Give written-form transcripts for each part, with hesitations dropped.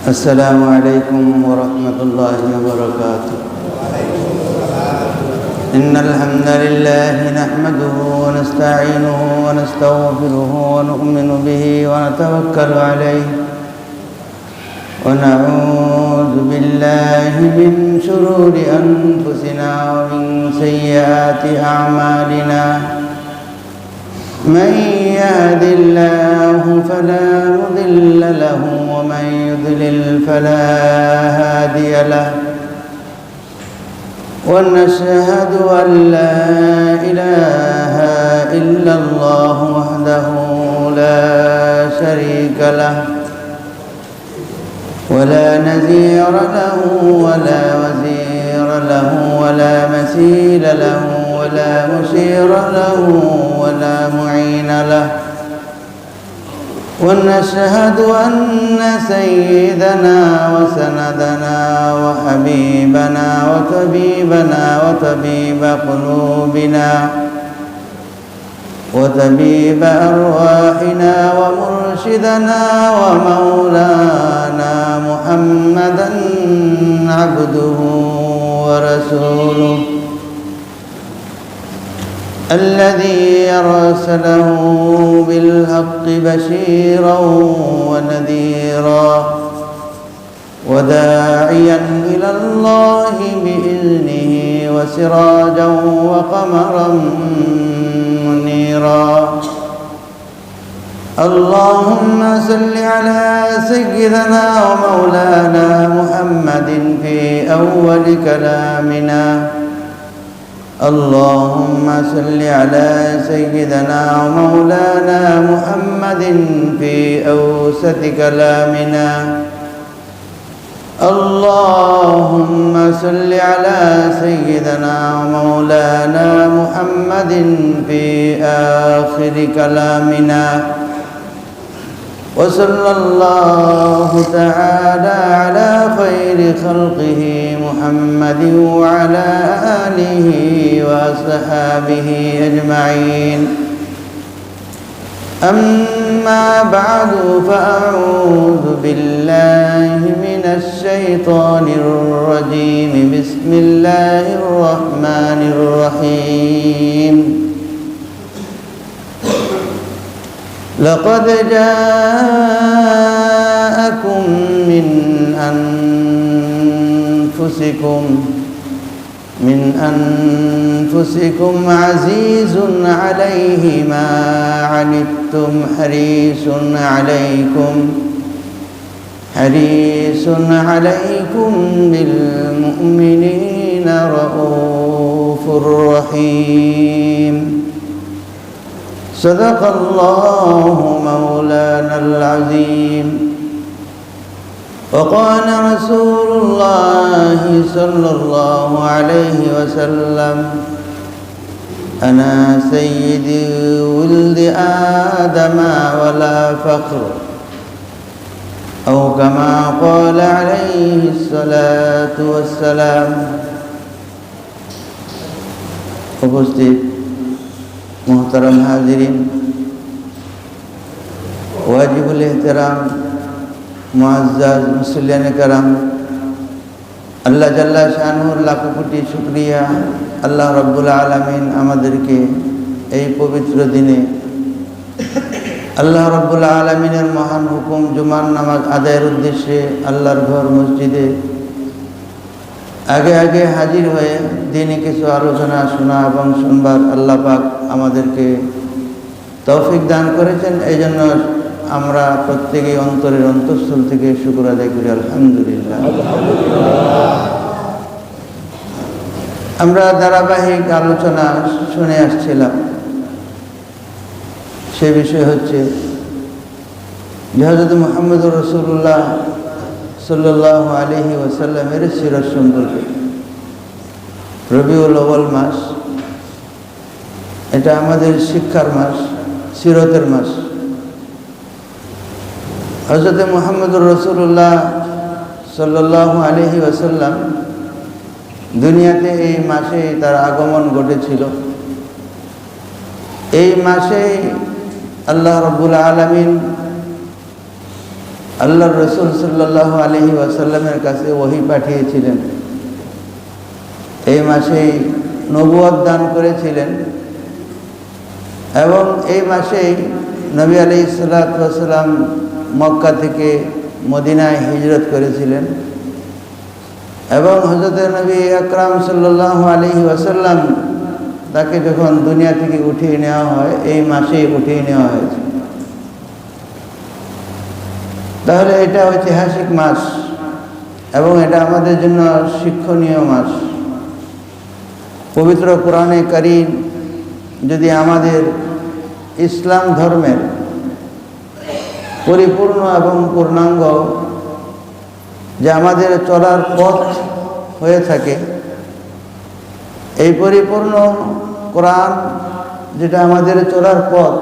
السلام عليكم ورحمة الله وبركاته. إن الحمد لله نحمده ونستعينه ونستغفره ونؤمن به ونتوكل عليه ونعوذ بالله من شرور أنفسنا ومن سيئات أعمالنا. من يهد الله فلا مضل له ومن يضلل فلا هادي له. ونشهد أن لا إله إلا الله وحده لا شريك له ولا نذير له ولا وزير له ولا مثيل له ولا مشير له ولا معين له. ونشهد أن سيدنا وسندنا وحبيبنا وطبيبنا وطبيب قلوبنا وطبيب أرواحنا ومرشدنا ومولانا محمدا عبده ورسوله الذي أرسله بالحق بشيرا ونذيرا وداعيا إلى الله بإذنه وسراجا وقمرا منيرا. اللهم صل على سيدنا ومولانا محمد في أول كلامنا. اللهم صل على سيدنا ومولانا محمد في أوسط كلامنا. اللهم صل على سيدنا ومولانا محمد في آخر كلامنا. وصلى الله تعالى على خير خلقه محمد وعلى آله وأصحابه أجمعين. أما بعد فأعوذ بالله من الشيطان الرجيم. بسم الله الرحمن الرحيم. لقد جاءكم من أنفسكم عزيز عليه ما عنتم حريص عليكم بالمؤمنين رؤوف رحيم. صدق الله مولانا العظيم. وقال رسول الله صلى الله عليه وسلم: أنا سيد ولد آدم ولا فخر، أو كما قال عليه الصلاة والسلام. উপস্থিত मोहतरम हाजिरीन, वाजिबुल एहतराम मुअज़्ज़ज़ मुसल्लियान करम, अल्लाह जल्ला शानुहुर लाखो कोटी शुक्रिया। अल्लाह रब्बुल आलमीन आमादेरके এই পবিত্র দিনে আল্লাহ রব্বুল আলামিনের মহান হুকুম জুমার নামাজ আদায়ের উদ্দেশ্যে আল্লাহর ঘর মসজিদে আগে আগে হাজির হয়ে দিনে কিছু আলোচনা শোনা এবং শুনবার আল্লাহ পাক আমাদেরকে তৌফিক দান করেছেন। এই জন্য আমরা প্রত্যেকেই অন্তরের অন্তঃস্থল থেকে শুকর আদায় করি, আলহামদুলিল্লাহ। আমরা ধারাবাহিক আলোচনা শুনে আসছিলাম। সে বিষয় হচ্ছে যে হযরত মুহাম্মদুর রাসূলুল্লাহ সাল্লাল্লাহু আলাইহি ওয়াসাল্লামের সিরাত সম্পর্কে। রবিউল আউয়াল মাস, এটা আমাদের শিক্ষার মাস, সিরতের মাস। হযরত মুহাম্মদুর রাসূলুল্লাহ সাল্লাল্লাহু আলাইহি ওয়াসাল্লাম দুনিয়াতে এই মাসে তার আগমন ঘটেছিল। এই মাসে আল্লাহ রাব্বুল আলামিন আল্লাহর রাসূল সাল্লাল্লাহু আলাইহি ওয়াসাল্লামের কাছে ওহী পাঠিয়েছিলেন। এই মাসেই নবুয়ত দান করেছিলেন এবং এই মাসেই নবী আলাইহিস সালাতু ওয়াস সালাম মক্কা থেকে মদিনায় হিজরত করেছিলেন এবং হযরত নবী আকরাম সাল্লাল্লাহু আলাইহি ওয়াসাল্লাম তাকে যখন দুনিয়া থেকে উঠিয়ে নেওয়া হয় এই মাসেই উঠিয়ে নেওয়া হয়েছে। তাহলে এটা ঐতিহাসিক মাস এবং এটা আমাদের জন্য শিক্ষণীয় মাস। পবিত্র কোরআনে কারীম যদি আমাদের ইসলাম ধর্মের পরিপূর্ণ এবং পূর্ণাঙ্গ যে আমাদের চলার পথ হয়ে থাকে, এই পরিপূর্ণ কোরআন যেটা আমাদের চলার পথ,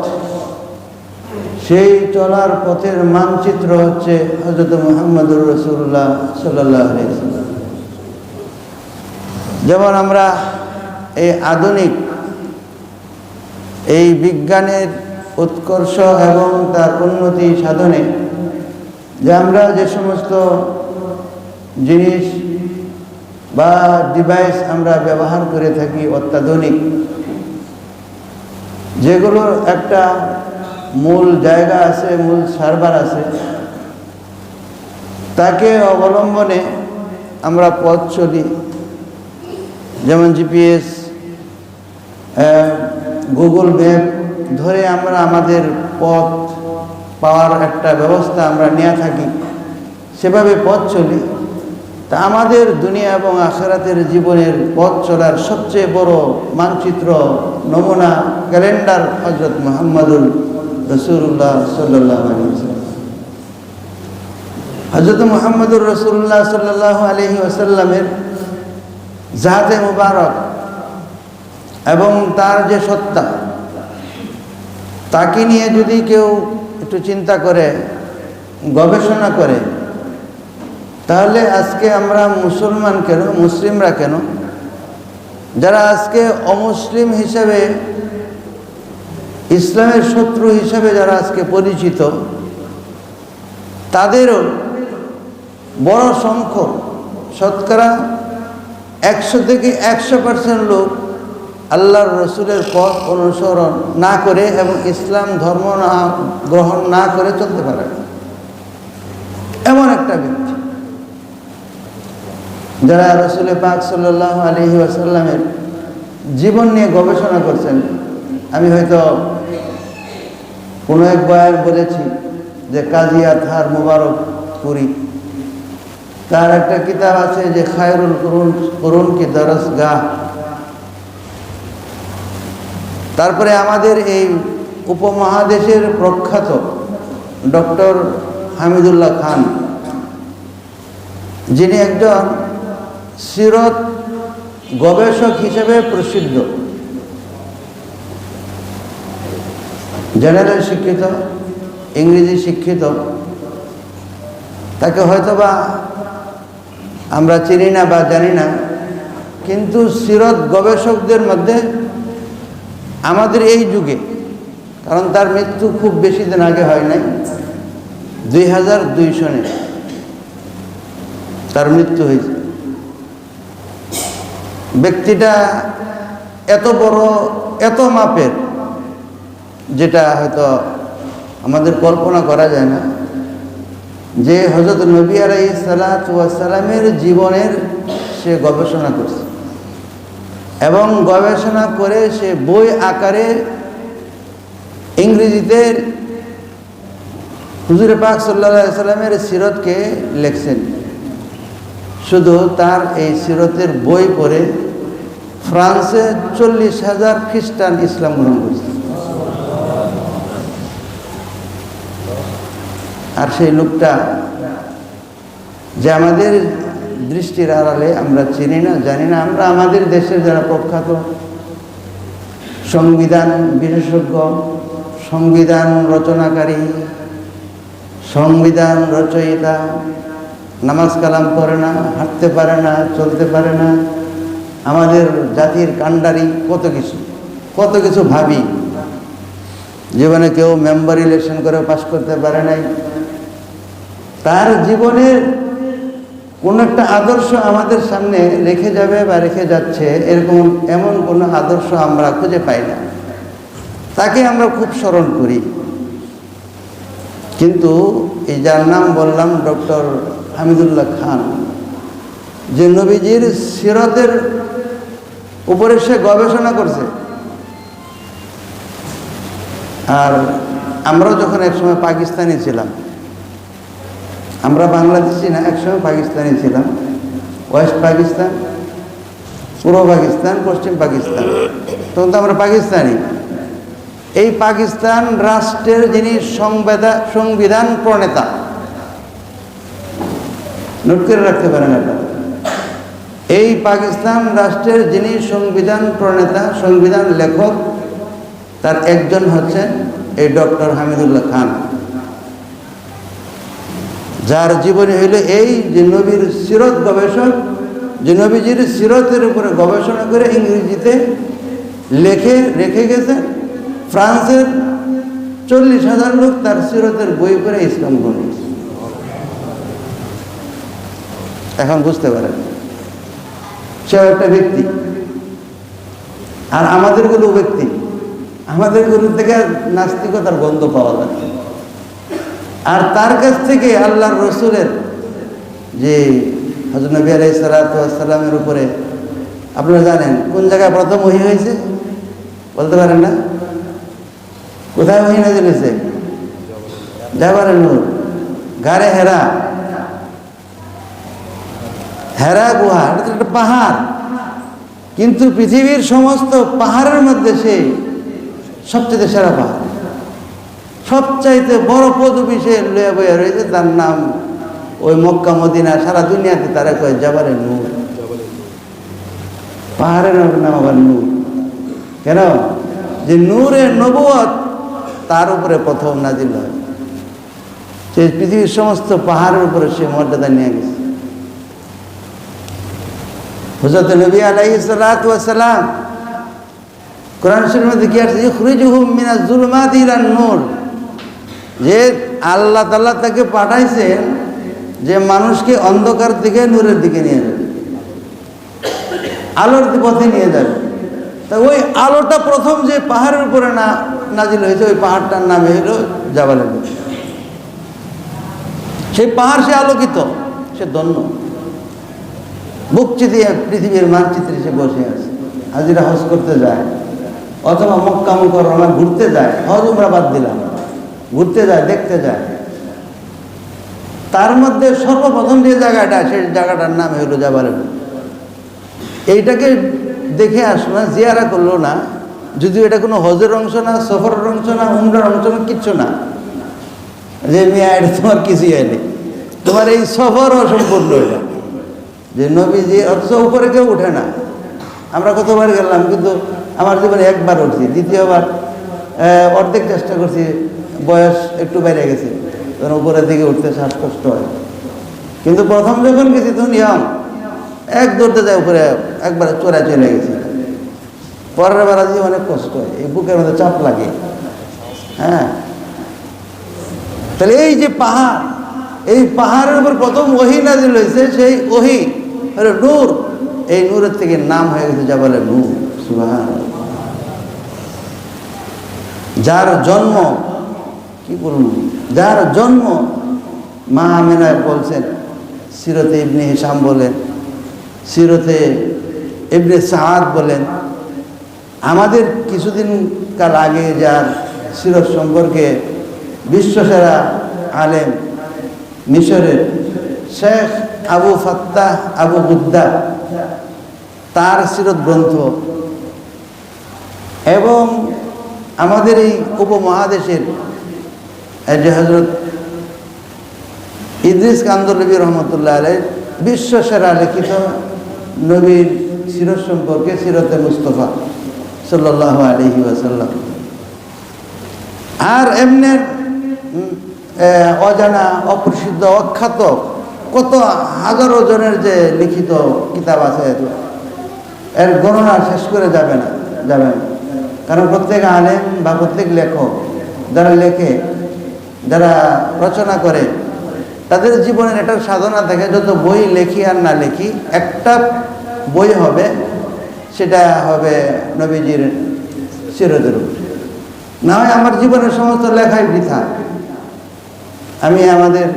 সেই চলার পথের মানচিত্র হচ্ছে হযরত মুহাম্মদুর রাসূলুল্লাহ সাল্লাল্লাহু আলাইহি ওয়াসাল্লাম। যেমন আমরা এই আধুনিক এই বিজ্ঞানের উৎকর্ষ এবং তার উন্নতি সাধনে যে আমরা যে সমস্ত জিনিস বা ডিভাইস আমরা ব্যবহার করে থাকি অত্যাধুনিক, যেগুলোর একটা মূল জায়গা আছে, মূল সার্ভার আছে, তাকে অবলম্বনে আমরা পথ চলি। যেমন জিপিএস, গুগল ম্যাপ ধরে আমরা আমাদের পথ পাওয়ার একটা ব্যবস্থা আমরা নিয়ে থাকি, সেভাবে পথ চলি। তা আমাদের দুনিয়া এবং আখিরাতের জীবনের পথ চলার সবচেয়ে বড় মানচিত্র, নমুনা, ক্যালেন্ডার হযরত মুহাম্মদুর রাসূলুল্লাহ সাল্লাল্লাহু আলাইহি ওয়াসাল্লাম। হযরত মুহাম্মদুর রাসূলুল্লাহ সাল্লাল্লাহু আলাইহি ওয়াসাল্লামের জাতে মুবারক এবং তার যে সত্তা, তাকে নিয়ে যদি কেউ একটু চিন্তা করে, গবেষণা করে, তাহলে আজকে আমরা মুসলমান কেন, মুসলিমরা কেন, যারা আজকে অমুসলিম হিসেবে, ইসলামের শত্রু হিসেবে যারা আজকে পরিচিত, তাদেরও বড় সংখ্যক, শতকরা 100 থেকে 100% লোক আল্লাহর রসুলের পথ অনুসরণ না করে এবং ইসলাম ধর্ম না গ্রহণ না করে চলতে পারে না। এমন একটা ব্যক্তি যারা রসুল পাক সাল্লাল্লাহু আলাইহি ওয়াসাল্লামের জীবন নিয়ে গবেষণা করছেন। আমি হয়তো কোনো এক বয়ান বলেছি যে কাজী আতহার মুবারকপুরি, তার একটা কিতাব আছে যে খায়রুল কুরুন কি দরসগাহ। তারপরে আমাদের এই উপমহাদেশের প্রখ্যাত ডক্টর হামিদুল্লাহ খান, যিনি একজন সিরত গবেষক হিসেবে প্রসিদ্ধ, জেনারেল শিক্ষিত, ইংরেজি শিক্ষিত, তাকে হয়তোবা আমরা চিনি না বা জানি না, কিন্তু সিরত গবেষকদের মধ্যে আমাদের এই যুগে, কারণ তার মৃত্যু খুব বেশি দিন আগে হয় নাই, 2002 সনে তার মৃত্যু হয়েছে। ব্যক্তিটা এত বড়, এত মাপের, যেটা হয়তো আমাদের কল্পনা করা যায় না, যে হযরত নবী আলাইহিস সালাতু ওয়াস সালামের জীবনের সে গবেষণা করছে এবং গবেষণা করে সে বই আকারে ইংরেজিতে হুজুর পাক সাল্লাল্লাহু আলাইহি সাল্লামের সিরতকে লিখছেন। শুধু তার এই সিরতের বই পড়ে ফ্রান্সে 40,000 খ্রিস্টান ইসলাম গ্রহণ করেছে। আর সেই লোকটা যে আমাদের দৃষ্টির আড়ালে, আমরা চিনি না, জানি না, আমরা আমাদের দেশের যারা প্রখ্যাত সংবিধান বিশেষজ্ঞ, সংবিধান রচনাকারী, সংবিধান রচয়িতা, নামাজ কালাম পড়ে না, হাঁটতে পারে না, চলতে পারে না, আমাদের জাতির কাণ্ডারি, কত কিছু ভাবি। জীবনে কেউ মেম্বার ইলেকশন করে পাশ করতে পারে নাই, তার জীবনের কোন একটা আদর্শ আমাদের সামনে রেখে যাবে বা রেখে যাচ্ছে, এরকম এমন কোনো আদর্শ আমরা খুঁজে পাই না। তাকে আমরা খুব স্মরণ করি। কিন্তু এই যার নাম বললাম, ডক্টর হামিদুল্লাহ খান, যে নবীজির সিরতের উপরে সে গবেষণা করছে। আর আমরাও যখন একসময় পাকিস্তানি ছিলাম, আমরা বাংলাদেশি না, একসময় পাকিস্তানি ছিলাম, ওয়েস্ট পাকিস্তান, পূর্ব পাকিস্তান, পশ্চিম পাকিস্তান, তখন তো আমরা পাকিস্তানি। এই পাকিস্তান রাষ্ট্রের যিনি সংবিধান প্রণেতা, নোট করে রাখতে পারেন এটা, এই পাকিস্তান রাষ্ট্রের যিনি সংবিধান প্রণেতা, সংবিধান লেখক, তার একজন হচ্ছেন এই ডক্টর হামিদুল্লাহ খান, যার জীবনী হইল এই যে নবীর সিরত গবেষক, যে নবীজির সিরতের উপরে গবেষণা করে ইংরেজিতে লেখে রেখে গেছেন। ফ্রান্সের 40,000 লোক তার সিরতের বই করে ইসলাম গ্রহণ করেছে। এখন বুঝতে পারেন সেও একটা ব্যক্তি, আর আমাদের গুলো ব্যক্তি, আমাদের গুলো থেকে নাস্তিকতার গন্ধ পাওয়া যাচ্ছে। আর তার কাছ থেকে আল্লাহর রসুলের যে হযরত নবী আলাইহিস সালাতু ওয়াস সালামের উপরে, আপনারা জানেন কোন জায়গায় প্রথম ওহী হয়েছে? বলতে পারেন না? কোথায় ওহী নাযিল হয়েছে? জাবালে নূর, গারে হেরা, হেরা গুহা। এটা তো একটা পাহাড়, কিন্তু পৃথিবীর সমস্ত পাহাড়ের মধ্যে সে সবচেয়ে সেরা পাহাড়, সবচাইতে বড় পদবী সে লইয়া বইয়া রয়েছে। তার নাম ওই মক্কা মদিনা, সারা দুনিয়াতে তারা কয় জাবালে নূর। পাহাড়ের নাম আবার নূর। কেন? যে নূরে নবুয়ত তার উপরে প্রথম নাজিল হয়। সে পৃথিবীর সমস্ত পাহাড়ের উপরে সে মর্যাদা নিয়ে গেছে। হযরত নবী আলাইহিস সালাতু ওয়াস সালাম কোরআন শরীফের মধ্যে কি আছে? ইখরিজুহুম মিনাজ যুলুমাতি ইলান নূর, যে আল্লাহ তাআলা তাকে পাঠাইছেন যে মানুষকে অন্ধকার থেকে নূরের দিকে নিয়ে যাবে, আলোর পথে নিয়ে যাবে। তা ওই আলোটা প্রথম যে পাহাড়ের উপরে নাজিল হয়েছে, ওই পাহাড়টার নাম হলো জাবালে নূর। সেই পাহাড় সে আলোকিত, সে ধন্য। বুক চিতিয়ে পৃথিবীর মানচিত্রে সে বসে আছে। হাজিরা হজ করতে যায় অথবা মক্কা মুকাররমা ঘুরতে যায়, হজ উমরা বাদ দিলাম, ঘুরতে যায়, দেখতে যায়, তার মধ্যে সর্বপ্রথম যে জায়গাটা, সেই জায়গাটার নাম হলো জাবালে নূর। এইটাকে দেখে আসলো না, জিয়ারা করলো না, যদিও এটা কোনো হজের অংশ না, সফরের অংশ না, উমরার অংশ না, কিচ্ছু না, যে মিয়া এটা তোমার কিছুই হয়নি, তোমার এই সফর অসম্পূর্ণ। এটা যে নবীজি অথচ উপরে কেউ উঠে না। আমরা কতবার গেলাম, কিন্তু আমার জীবনে একবার উঠছি, দ্বিতীয়বার অর্ধেক চেষ্টা করছি, বয়স একটু বেড়ে গেছে, তখন উপরের দিকে উঠতে শ্বাসকষ্ট হয়। কিন্তু প্রথম যখন গেছি তখন এক দৌড়তে যায় উপরে, একবারে চোরায় চলে গেছি। পরের বার আজ অনেক কষ্ট হয়, এই বুকের মধ্যে চাপ লাগে। হ্যাঁ, তাহলে এই যে পাহাড়, এই পাহাড়ের উপর প্রথম ওহী নাযিল হয়েছে, সেই ওহী হলো নূর। এই নূরের থেকে নাম হয়ে গেছে জাবালে নূর। সুবহানাল্লাহ। যার জন্ম, কি বলুন, যার জন্ম মা আমেনা বলছেন, সিরতে ইবনে হিশাম বলেন, সিরতে ইবনে সাআদ বলেন, আমাদের কিছুদিন কাল আগে যার সিরত সম্পর্কে বিশ্বসেরা আলেম মিশরের শেখ আবু ফাত্তাহ আবু গুদ্দা, তার সিরত গ্রন্থ, এবং আমাদের এই উপমহাদেশের যে হযরত ইদ্রিস কান্দরলবী রহমতুল্লাহ আলাইহ বিশ্বসেরা লিখিত নবীর সিরত সম্পর্কে, সিরতে মুস্তফা সাল্লাল্লাহু আলাইহি ওয়াসাল্লাম। আর এমনি অজানা, অপ্রসিদ্ধ, অখ্যাত কত হাজারো জনের যে লিখিত কিতাব আছে, এর গণনা শেষ করে যাবে না। কারণ প্রত্যেক আলেম বা প্রত্যেক লেখক যারা লেখে, যারা রচনা করে, তাদের জীবনের একটা সাধনা থাকে, যত বই লেখি আর না লেখি, একটা বই হবে, সেটা হবে নবীজির সিরতের উপর। না হয় আমার জীবনের সমস্ত লেখাই বৃথা। আমি আমাদের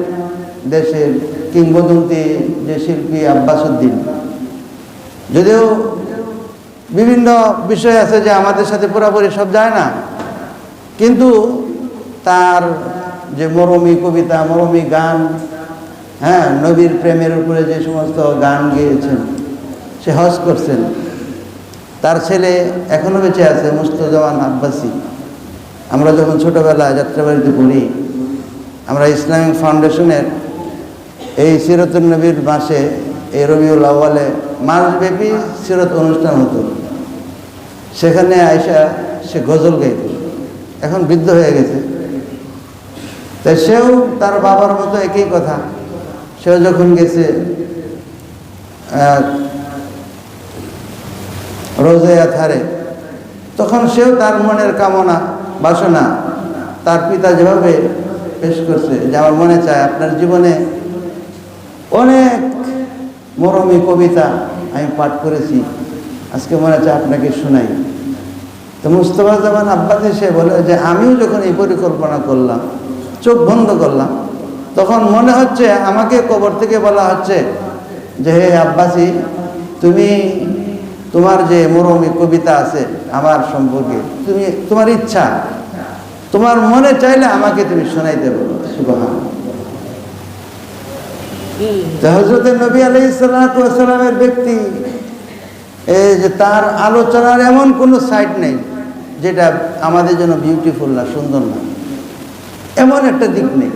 দেশের কিংবদন্তি যে শিল্পী আব্বাস উদ্দিন, যদিও বিভিন্ন বিষয় আছে যে আমাদের সাথে পুরোপুরি সব যায় না, কিন্তু তার যে মরমী কবিতা, মরমী গান, হ্যাঁ, নবীর প্রেমের উপরে যে সমস্ত গান গেয়েছেন, সে হজ করছেন। তার ছেলে এখনো বেঁচে আছে, মুস্তাজামান আব্বাসী। আমরা যখন ছোটবেলায় যাত্রাবাড়িতে পড়ি, আমরা ইসলামিক ফাউন্ডেশনের এই সিরতুন নবীর মাসে, এই রবিউল আউয়ালে মাসব্যাপী সিরত অনুষ্ঠান হতো। সেখানে আয়সা সে গজল গাইত, এখন বৃদ্ধ হয়ে গেছে। তাই সেও তার বাবার মতো একই কথা, সেও যখন গেছে রোজে আথারে, তখন সেও তার মনের কামনা বাসনা তার পিতা যেভাবে পেশ করছে, যে আমার মনে চায় আপনার জীবনে অনেক মরমী কবিতা আমি পাঠ করেছি, আজকে মনে চায় আপনাকে শোনাই। তো মুস্তফা জামান আব্বাসী সে বলে যে আমিও যখন এই পরিকল্পনা করলাম, চোখ বন্ধ করলাম, তখন মনে হচ্ছে আমাকে কবর থেকে বলা হচ্ছে যে হে আব্বাসী, তুমি তোমার যে মরমী কবিতা আছে আমার সম্পর্কে, তুমি তোমার ইচ্ছা, তোমার মনে চাইলে আমাকে তুমি শোনাইতে বলো। সুবহানাল্লাহ। হযরত নবী আলাইহিস সালাতু ওয়াস সালামের ব্যক্তি, এই যে তার আলোচনার এমন কোনো সাইড নেই যেটা আমাদের জন্য বিউটিফুল না, সুন্দর না, এমন একটা দিক নেই।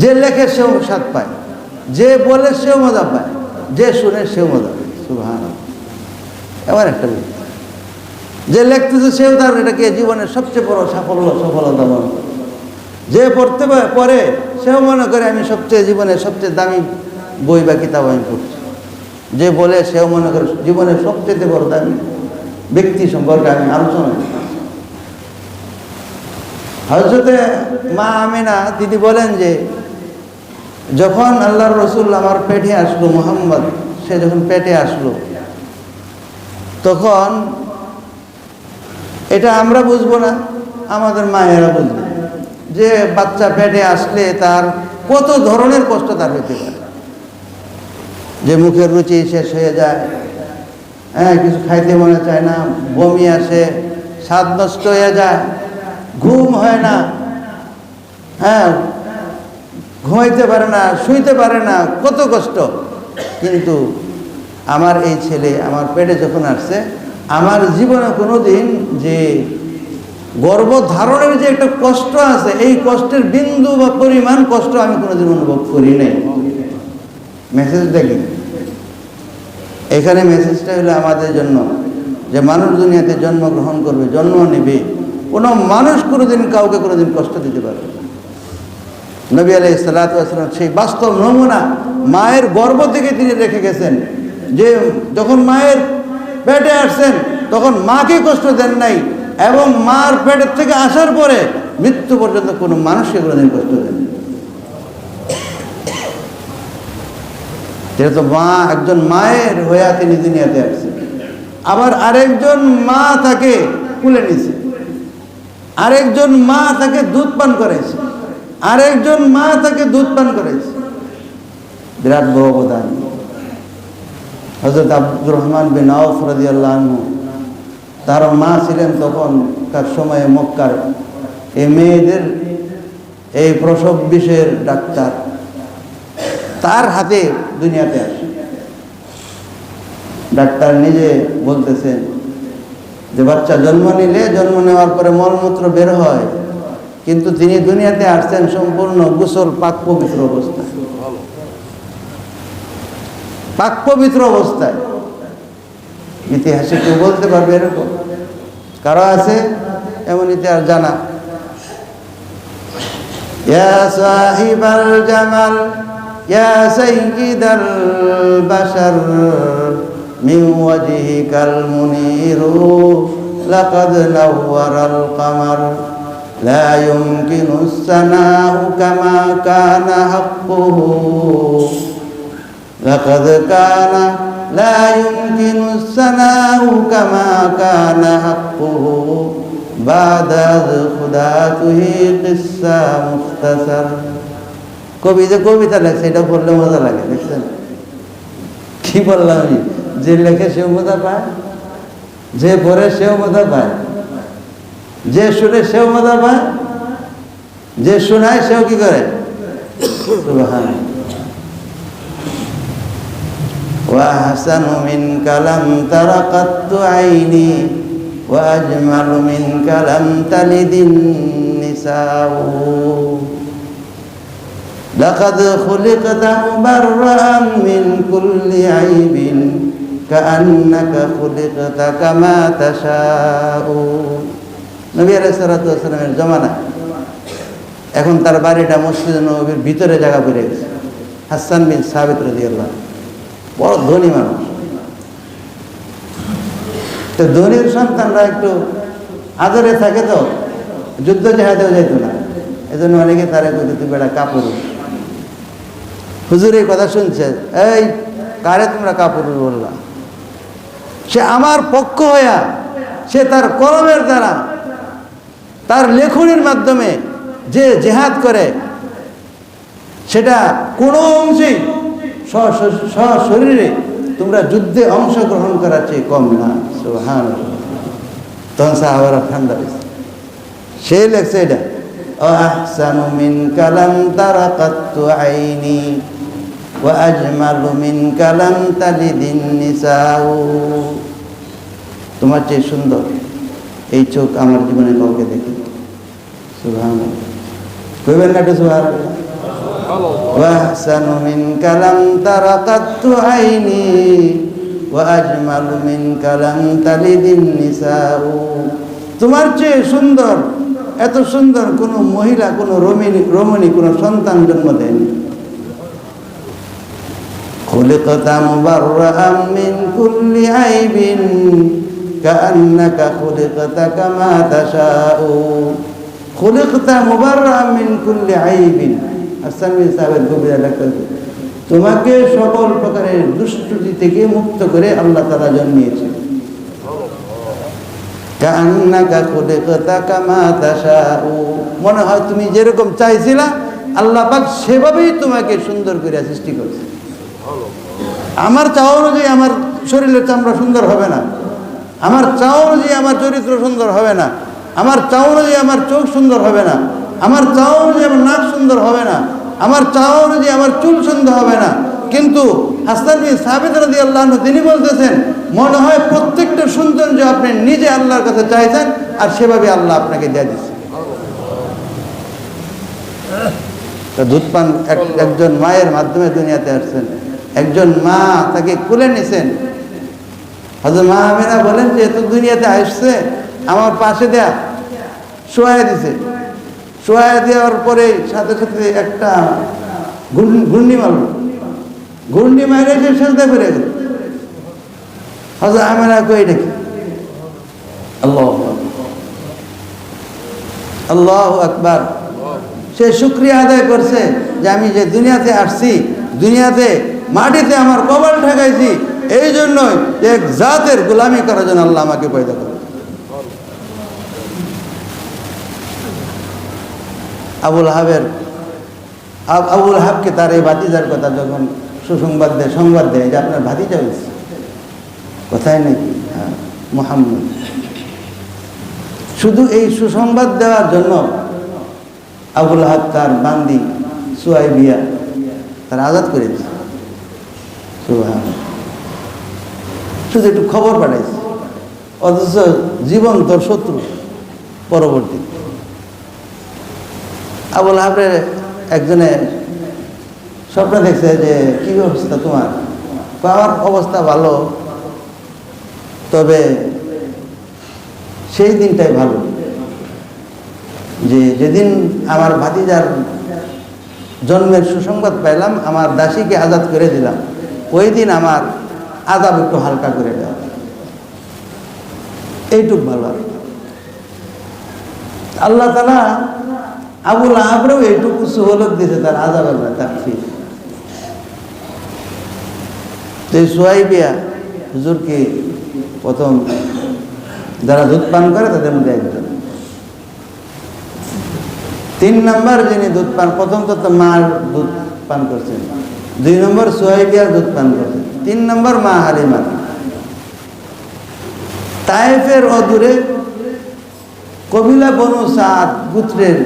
যে লেখে সেও স্বাদ পায়, যে বলে সেও মজা পায়, যে শুনে সেও মজা পায়। সুবহানাল্লাহ। এমন একটা দিক, যে লেখতেছে সেও তার এটাকে জীবনের সবচেয়ে বড় সফলতা মনে করে, যে পড়তে পড়ে সেও মনে করে আমি জীবনের সবচেয়ে দামি বই বা কিতাব আমি পড়ছি, যে বলে সেও মনে করে জীবনের সবচেয়ে বড় দামি ব্যক্তি সম্পর্কে আমি আলোচনা করি। হযরতে মা আমিনা তিনি বলেন যে যখন আল্লাহর রসুল আমার পেটে আসলো, মুহাম্মদ সে যখন পেটে আসলো, তখন এটা আমরা বুঝবো না, আমাদের মায়েরা বুঝবে যে বাচ্চা পেটে আসলে তার কত ধরনের কষ্ট তার হইতে পারে। যে মুখের রুচি শেষ হয়ে যায়, হ্যাঁ, কিছু খাইতে মনে চায় না, বমি আসে, স্বাদ নষ্ট হয়ে যায়, ঘুম হয় না, হ্যাঁ, ঘুমাইতে পারে না, শুইতে পারে না, কত কষ্ট। কিন্তু আমার এই ছেলে আমার পেটে যখন আসছে, আমার জীবনে কোনো দিন যে গর্ভধারণের যে একটা কষ্ট আছে, এই কষ্টের বিন্দু বা পরিমাণ কষ্ট আমি কোনোদিন অনুভব করি নাই। মেসেজটা কি? এখানে মেসেজটা হলো আমাদের জন্য যে মানুষ দুনিয়াতে জন্মগ্রহণ করবে, জন্ম নেবে, কোনো মানুষ কোনোদিন কাউকে কোনোদিন কষ্ট দিতে পারবে না। নবী আলাইহিস সালাতু ওয়াস সালাম সেই বাস্তব নমুনা মায়ের গর্ভ থেকে তিনি রেখে গেছেন, যে যখন মায়ের পেটে আসছেন তখন মাকে কষ্ট দেন নাই, এবং মার পেটের থেকে আসার পরে মৃত্যু পর্যন্ত কোনো মানুষকে কোনোদিন কষ্ট দেন। যেহেতু মা একজন মায়ের হইয়া তিনি দুনিয়াতে আসছেন, আবার আরেকজন মা তাকে কুলে নিছে, আরেকজন মা তাকে দুধ পান করেছে, আরেকজন মা তাকে দুধ পান করেছে। বিরাট বড় অবদান। হযরত আব্দুর রহমান বিন আওফ রাদিয়াল্লাহু আনহু, তার মা ছিলেন তখন তার সময়ে মক্কার এই মেয়েদের এই প্রসব বিষয়ের ডাক্তার, তার হাতে দুনিয়াতে আসে। ডাক্তার নিজে বলতেছেন যে বাচ্চা জন্ম নেওয়ার পরে মলমূত্র বের হয়, কিন্তু তিনি দুনিয়াতে আসছেন সম্পূর্ণ গোসল পাক পবিত্র অবস্থায়, পাক পবিত্র অবস্থায়। ইতিহাসে কেউ বলতে পারবে এরকম? কারো আছে এমন ইতিহাস জানা? ইয়া সাহিবাল জামাল ইয়া সাইয়্যিদাল বাশার মিন ওয়াজহিকাল মুনিরু লাকাদ নাওয়ারাল কামার লা ইউমকিনুস সানাউ কামা কানা হাক্কুহু লাকাদ কানা লা ইউমকিনুস সানাউ কামা কানা হাক্কুহু বাদা খুদাতুহি কিসসা মুখতাসার। কবি যে কবিতা লেখছে এটা পড়লে মজা লাগে, দেখছেন? কি বললাম আমি? যে লেখে সেও মজা পায়, যে পড়ে সেও মজা পায়, যে শুনে সেও মজা পায়, যে শোনায় সেও কি করে? সুবহানাল্লাহ। ওয়া হাসানু মিনকা লাম তারা কাত্তু আইনি ওয়া আজমালু মিনকা লাম তালিদিন নিসাউ লাকাদ খুলিকতা মুবাররাআন মিন কুল্লি আইবিন কাআন্নাকা খুলিকতা কামা তাশাউ। নবী আলাইহিস সালাতু ওয়াস সালামের জামানা, এখন তার বাড়িটা মসজিদে নববীর ভিতরে জায়গা পড়ে গেছে। হাসান বিন সাবিত রাদিয়াল্লাহু, বড় ধনী মানুষ। তো ধনীর সন্তানরা একটু আদরে থাকে, তো যুদ্ধ জাহাজেও যেত না, এজন্য অনেকে তারা কইতে তুই বেটা কাপুরুষ। হুজুর এই কথা শুনছে, এই কারে তোমরা কাপুরুষ বললা? সে আমার পক্ষ হইয়া, সে তার কলমের দ্বারা, তার লেখনির মাধ্যমে যে জেহাদ করে, সেটা কোনো অংশেই সশরীরে তোমরা যুদ্ধে অংশগ্রহণ করার চেয়ে কম না। সুবহানাল্লাহ। তখন সাহাবারা ঠান্ডা হয়েছে। সে লেখছে এটা, আহসানু মিনকা লাম তারা কাত্তু আইনি ওয়া আজমালু মিনকা লাম তালিদিন নিসাউ। তোমার চেয়ে সুন্দর এই চোখ আমার জীবনে কাউকে দেখি। সুবহানাল্লাহ। কইবেন না একটু সুবহানাল্লাহ? ওয়া আহসানু মিনকা লাম তারা কাত্তু আইনি ওয়া আজমালু মিনকা লাম তালিদিন নিসাউ। তোমার চেয়ে সুন্দর, এত সুন্দর কোন মহিলা, কোন রমণী, কোন সন্তান জন্ম দেয়নি। খুলিকতা মুবাররাআন মিন কুল্লি আইবিন কাআন্নাকা খুলিকতা কামা তাশাউ। খুলিকতা মুবাররাআন মিন কুল্লি আইবিন। হাসান বিন সাবিত কবিরা লেখা, তোমাকে সকল প্রকারের দুষ্টুটি থেকে মুক্ত করে আল্লাহ তাআলা জন্মিয়েছে। কাআন্নাকা খুলিকতা কামা তাশাউ, মনে হয় তুমি যেরকম চাইছিলা আল্লাহ পাক সেভাবেই তোমাকে সুন্দর করে সৃষ্টি করেছে। আমার চাওয়া অনুযায়ী আমার শরীরের চামড়া সুন্দর হবে না, আমার চাওয়া অনুযায়ী আমার চরিত্র সুন্দর হবে না, আমার চাওয়া অনুযায়ী আমার চোখ সুন্দর হবে না, আমার চাওয়া অনুযায়ী আমার নাক সুন্দর হবে না, আমার চাওয়া অনুযায়ী আমার চুল সুন্দর হবে না। কিন্তু হাসান বিন সাবিত রাদিয়াল্লাহু আনহু তিনি বলতেছেন, মনে হয় প্রত্যেকটা সৌন্দর্য আপনি নিজে আল্লাহর কাছে চাইছেন আর সেভাবে আল্লাহ আপনাকে দিয়ে দিচ্ছে। দুধপান একজন মায়ের মাধ্যমে দুনিয়াতে আসছেন, একজন মা তাকে কুলে নিছেন। হযরত মা আমিনা বলেন যে তো দুনিয়াতে আসছে, আমার পাশে দেয়া শোয়া দিছে। শোয়া দেওয়ার পরে সাথে সাথে একটা ঘূর্ণি মারল, ঘূর্ণি মারে সে সেজদা করে গেল। হযরত আমিনা কই দেখি আল্লাহু আকবার। সে শুকরিয়া আদায় করছে যে আমি যে দুনিয়াতে আসছি, দুনিয়াতে মাটিতে আমার কবর ঠেকাইছি, এই জন্যই এক জাতের গোলামি করার জন্য আল্লাহ আমাকে পয়দা করে। আবুল হাবকে তার এই ভাতিজার কথা যখন সংবাদ দেয় যে আপনার ভাতিজা হয়েছে, কথাই নাকি? হ্যাঁ, মুহাম্মদ। শুধু এই সুসংবাদ দেওয়ার জন্য আবুল হাব তার বান্দি সুয়াইবিয়া তার আজাদ করে দিয়েছে। সুবহানাল্লাহ। শুধু একটু খবর পাঠাইছে, অথচ জীবন্ত শত্রু। পরবর্তী আবুল হাবের একজনে স্বপ্ন দেখছে যে কি অবস্থা তোমার? আমার অবস্থা ভালো, তবে সেই দিনটাই ভালো যে যেদিন আমার ভাতিজার জন্মের সুসংবাদ পাইলাম, আমার দাসীকে আজাদ করে দিলাম, ওই দিন আমার আযাব একটু হালকা করে দেওয়া, এইটুক ভালো। আল্লাহ তাআলা আবুল আহাবরেও এইটুকু সুহলত দিয়েছে তার আযাবের তাকফীর। তো এই সুহাইবিয়া হুজুরকে প্রথম যারা দুধ পান করে তাদের মধ্যে একজন। 3 নম্বর যিনি দুধ পান, প্রথম তো মার দুধ পান করছেন, 2 নম্বর সুহাইবিয়ার দুধ পান করছেন, 3 নম্বর মা হালিমা। তায়েফের অদূরে কবিলা বনু সাদ গোত্রের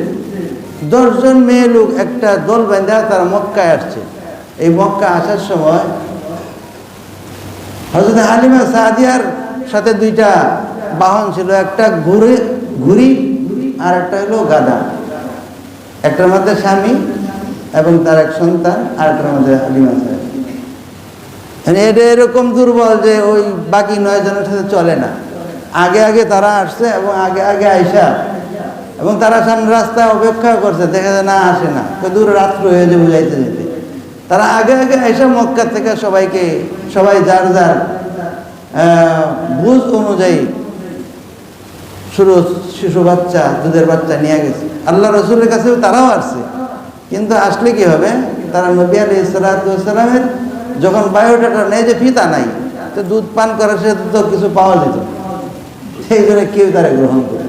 10 জন মেয়ে লোক একটা দল বাঁধা তারা মক্কায় আসছে। এই মক্কা আসার সময় হযরত হালিমা সাদিয়ার সাথে 2টা বাহন ছিল, একটা ঘুড়ি আর একটা হলো গাধা। একটার মধ্যে স্বামী এবং তার এক সন্তান, আর একটার মধ্যে হালিমা সাদিয়া। এটা এরকম দুর্বল যে ওই বাকি 9 জনের সাথে চলে না। আগে আগে তারা আসছে এবং আগে আগে আইসা এবং তারা সামনে রাস্তায় অপেক্ষা করছে, দেখা যায় না আসে না, দূরে রাত্র হয়ে যাবে যাইতে যেতে। তারা আগে আগে আইসা মক্কা থেকে সবাই যার যার বুঝ অনুযায়ী শিশু বাচ্চা, দুধের বাচ্চা নিয়ে গেছে। আল্লাহ রসুলের কাছেও তারাও আসছে, কিন্তু আসলে কি হবে, তারা নবী আলাইহিস সালাতু ওয়াস সালামের যখন বায়োডাটা নেই, যে ফিতা নাই, তো দুধ পান করার সাথে তো কিছু পাওয়া যেত, সেই জন্য কেউ তারা গ্রহণ করে।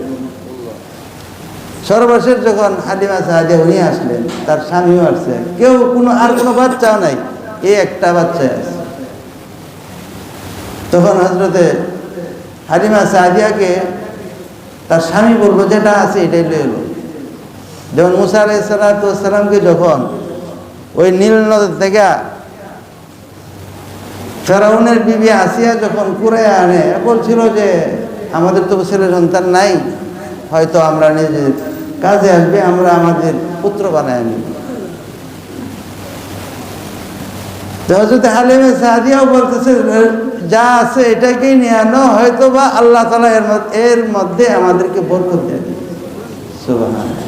সর্বশেষ যখন হালিমা সাদিয়া উনি আসলেন, তার স্বামীও আসছে, কেউ আর কোনো বাচ্চাও নাই, এই একটা বাচ্চাই আছে। তখন হযরতে হালিমা সাদিয়াকে তার স্বামী বললো, যেটা আছে এটাই লয়ে এলো। যেমন মুসা আলাইহিস সালাতু ওয়াস সালামকে যখন ওই নীল নদ থেকে ফেরাউনের বিবি আসিয়া যখন কুরাইয়া আনে, বলছিল যে আমাদের তো ছেলে সন্তান নাই, হয়তো আমরা নিজের কাজে আসবে, আমরা আমাদের পুত্র বানায় নিব। তো হযরত হালিমা সাদিয়াও বলতেছে, যা আছে এটাকেই নিয়ে আনো, হয়তো বা আল্লাহ তাআলা এর মধ্যে আমাদেরকে বরকত দিয়ে দিবে। সুবহানাল্লাহ।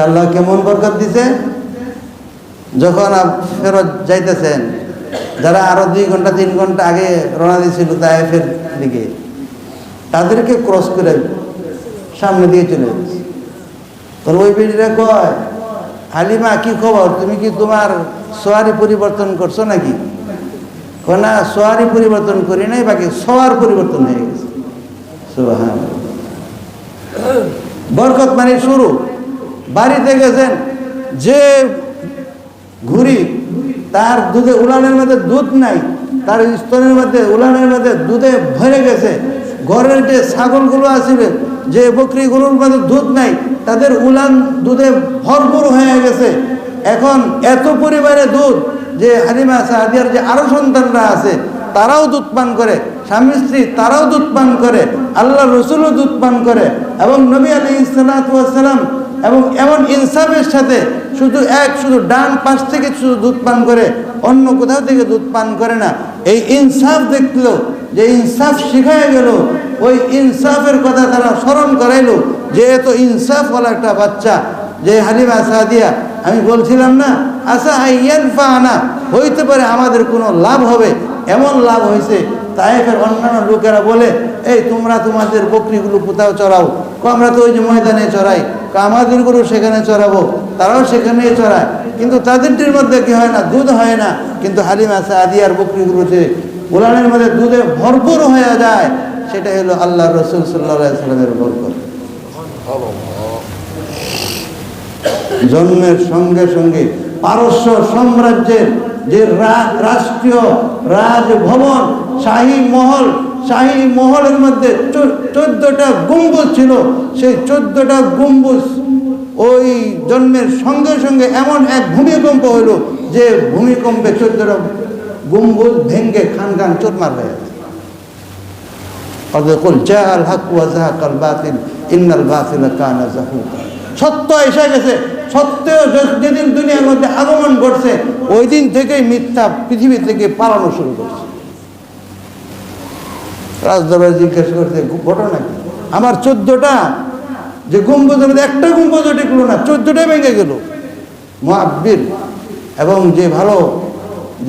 আল্লাহ কেমন বরকত দিছে, যখন ফেরত যাইতেছেন, যারা আরো 2 ঘন্টা 3 ঘন্টা আগে রওনা দিয়েছিল তায়েফের দিকে, তাদেরকে ক্রস করে সামনে দিয়ে চলে যাচ্ছে। তো ওই বেটিরা কয়, হালিমা কি খবর, তুমি কি তোমার সোয়ারি পরিবর্তন করছো নাকি? কয় না, সোয়ারি পরিবর্তন করি নাই, বাকি সোয়ার পরিবর্তন হয়ে গেছে। সুবহানাল্লাহ। বরকত মানে শুরু। বাড়িতে গেছেন, যে ঘুড়ি তার দুধে উলানের মধ্যে দুধ নাই, তার স্তনের মধ্যে উলানের মধ্যে দুধে ভরে গেছে। ঘরের যে ছাগলগুলো আসবে, যে বকরিগুলোর মধ্যে দুধ নাই, তাদের উলান দুধে ভরপুর হয়ে গেছে। এখন এত পরিমাণে দুধ যে হালিমা সাদিয়ার যে আরো সন্তানরা আছে তারাও দুধ পান করে, স্বামী স্ত্রী তারাও দুধ পান করে, আল্লাহ রসুলও দুধ পান করে, এবং নবী আলাইহিস সালাতু ওয়াস সালাম এবং এমন ইনসাফের সাথে শুধু ডান পাশ থেকে শুধু দুধ পান করে, অন্য কোথাও থেকে দুধ পান করে না। এই ইনসাফ দেখলো, যে ইনসাফ শিখায় গেল, ওই ইনসাফের কথা তারা স্মরণ করাইলো, যে এত ইনসাফ ওয়ালা একটা বাচ্চা, যে হালিমা সাদিয়া, আমি বলছিলাম না, আসা ইয়ানফানা, হইতে পারে আমাদের কোনো লাভ হবে। এমন লাভ হয়েছে, তায়েফের অন্যান্য লোকেরা বলে, এই তোমরা তোমাদের বকরিগুলো কোথাও চড়াও, আমরা তো ওই যে ময়দানে চড়াই, আমাদের গরু সেখানে চড়াবো, তারাও সেখানেই চড়ায়, কিন্তু তাদেরটির মধ্যে কি হয় না, দুধ হয় না। কিন্তু হালিমা সাদিয়ার বকরিগুলোতে উলানের মধ্যে দুধে ভরপুর হয়ে যায়। সেটা হলো আল্লাহ রসুল সাল্লাল্লাহু আলাইহি সাল্লামের বরকত। জন্মের সঙ্গে সঙ্গে পারস্য সাম্রাজ্যের যে রাষ্ট্রীয় রাজভবন, শাহী মহলের মধ্যে 14টা গম্বুজ ছিল। সেই 14টা গম্বুজ ওই জন্মের সঙ্গে সঙ্গে এমন এক ভূমিকম্প হইল, যে ভূমিকম্পে 14টা গম্বুজ ভেঙ্গে খান খান চুরমার হয়ে গেছে। সত্য এসে গেছে। সত্য যেদিন দুনিয়ার মধ্যে আগমন করছে, ওই দিন থেকেই মিথ্যা পৃথিবী থেকে পালানো শুরু করছে। রাজদরবার জিজ্ঞেস করতে, ঘটনা কি? আমার 14টা যে গম্বুজের মধ্যে একটা গম্বুজও টিকলো না, 14টাই ভেঙে গেল। মুআব্বির এবং যে ভালো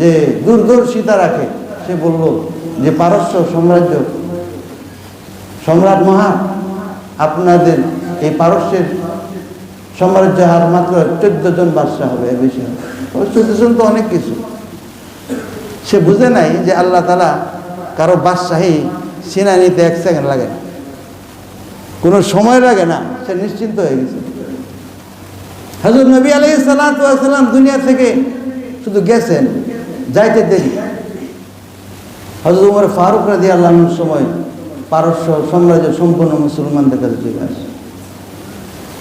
যে দূরদর্শিতা রাখে, সে বলল যে পারস্য সাম্রাজ্য সম্রাট মহা, আপনাদের এই পারস্যের সাম্রাজ্য আর মাত্র 14 জন বাদশাহ হবে, এর বেশি হবে। 14 জন তো অনেক কিছু। সে বুঝে নাই যে আল্লাহ তাআলা কারো বাদশাহী সিনা নিতে 1 সেকেন্ড লাগে না, কোনো সময় লাগে না, সে নিশ্চিন্ত হয়ে গেছে। হযরত নবী আলাইহিস সালাতু ওয়াস সালাম দুনিয়া থেকে শুধু গেছেন, যাইতে দেরি। হযরত ওমর ফারুক রাদিয়াল্লাহু আনহুর সময় পারস্য সাম্রাজ্য সম্পূর্ণ মুসলমানদের কাছে চলে আসে।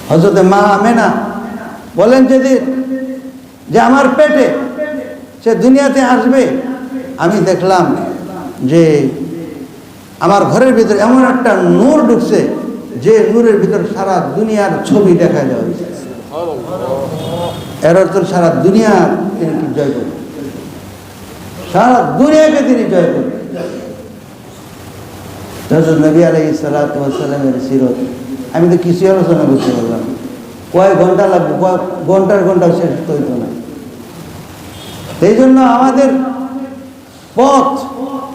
হযরত মা আমেনা বলেন যেদিন যে আমার পেটে সে দুনিয়াতে আসবে, আমি দেখলাম যে আমার ঘরের ভিতরে এমন একটা নূর ঢুকছে যে নূরের ভিতর সারা দুনিয়ার ছবি দেখা যায়। এর অর্থ সারা দুনিয়া তিনি কি জয় করবেন, সারা দুনিয়াকে তিনি জয় করবেন। হযরত নবী আলাইহিস সালাতু ওয়াস সালামের সিরত আমি তো কিছু আলোচনা করতে পারলাম, কয়েক ঘন্টা লাগবে, কয়েক ঘন্টার ঘন্টা শেষ হইতো না। এই জন্য আমাদের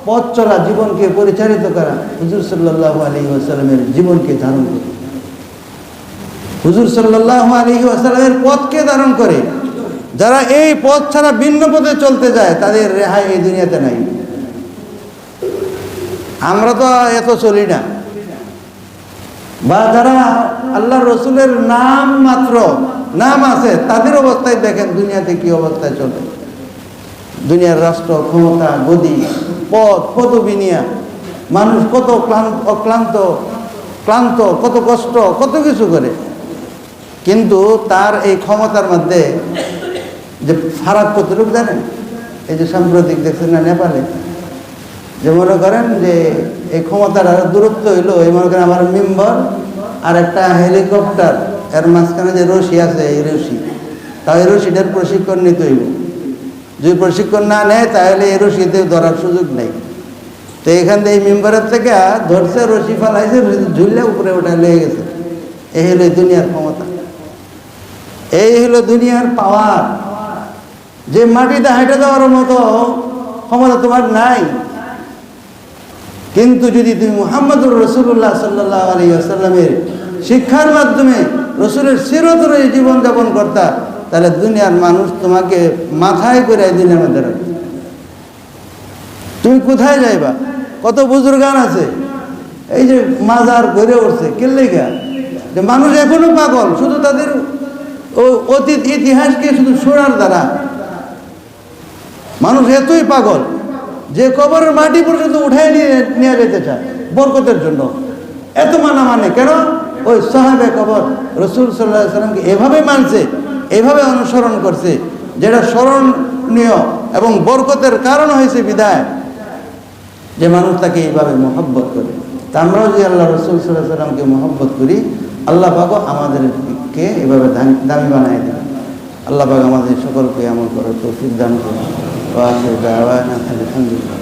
পথ চলা, জীবনকে পরিচালিত করা হুজুর সাল্লাল্লাহু আলাইহি ওয়াসাল্লামের জীবনকে ধারণ করে, হুজুর সাল্লাল্লাহু আলাইহি ওয়াসাল্লামের পথকে ধারণ করে। যারা এই পথ ছাড়া ভিন্ন পথে চলতে যায় তাদের রেহাই এই দুনিয়াতে নাই। আমরা তো এত চলি না, বা যারা আল্লাহ রসুলের নাম মাত্র নাম আছে তাদের অবস্থায় দেখেন দুনিয়াতে কি অবস্থায় চলে। দুনিয়ার রাষ্ট্র ক্ষমতা, গদি, পদবি নিয়ে মানুষ কত ক্লান্ত, কত কষ্ট, কত কিছু করে। কিন্তু তার এই ক্ষমতার মধ্যে যে ফারাক কতটুকু জানেন? এই যে সাম্প্রতিক দেখছেন না নেপালে, যে মনে করেন যে এই ক্ষমতার দূরত্ব হইলো, এই মনে করেন আমার মেম্বার আর একটা হেলিকপ্টার, এর মাঝখানে যে রশি আছে, এই রশি, তাও এই রশিটার প্রশিক্ষণ নিতে হইব। যদি প্রশিক্ষণ না নেয় তাহলে এই রশিতে ধরার সুযোগ নেই। তো এখান থেকে এই মেম্বারের থেকে ধরছে, রশি ফালাইছে, ঝুললে উপরে ওটা লেগে গেছে। এই হলো দুনিয়ার ক্ষমতা, এই হলো দুনিয়ার পাওয়ার। যে মাটিতে হাঁটে যাওয়ার মতো ক্ষমতা তোমার নাই, কিন্তু যদি তুমি মুহাম্মদুর রাসূলুল্লাহ সাল্লাল্লাহু আলাইহি ওয়াসাল্লামের শিক্ষার মাধ্যমে রসুলের সিরত অনুযায়ী জীবনযাপন করতা, তাহলে দুনিয়ার মানুষ তোমাকে মাথায় করে এই দুনিয়ার মধ্যে রাখবে। তুমি কোথায় যাইবা? কত বুজুর্গান আছে এই যে মাজার ঘুরে উঠছে, কেল্লেগা যে মানুষ এখনো পাগল শুধু তাদের অতীত ইতিহাসকে শুধু শোনার দ্বারা। মানুষ এতই পাগল যে কবরের মাটি পর্যন্ত উঠায় নিয়ে যেতে চায় বরকতের জন্য। এত মানে কেন? ওই সাহাবে কবর রসুল সাল্লাল্লাহু আলাইহি ওয়াসাল্লামকে এভাবে মানছে, এভাবে অনুসরণ করছে, যেটা স্মরণীয় এবং বরকতের কারণ হয়েছে বিদায়, যে মানুষ তাকে এইভাবে মহব্বত করে। তা আমরাও যে আল্লাহ রসুল সাল্লাল্লাহু আলাইহি ওয়াসাল্লামকে মহব্বত করি, আল্লাহ পাক আমাদেরকে এভাবে দামি বানায় দেবেন। আল্লাহ পাক আমাদের সকলকে আমল করার তৌফিক দান করুন। ওয়া আখিরু দাওয়ানা আলহামদুলিল্লাহ।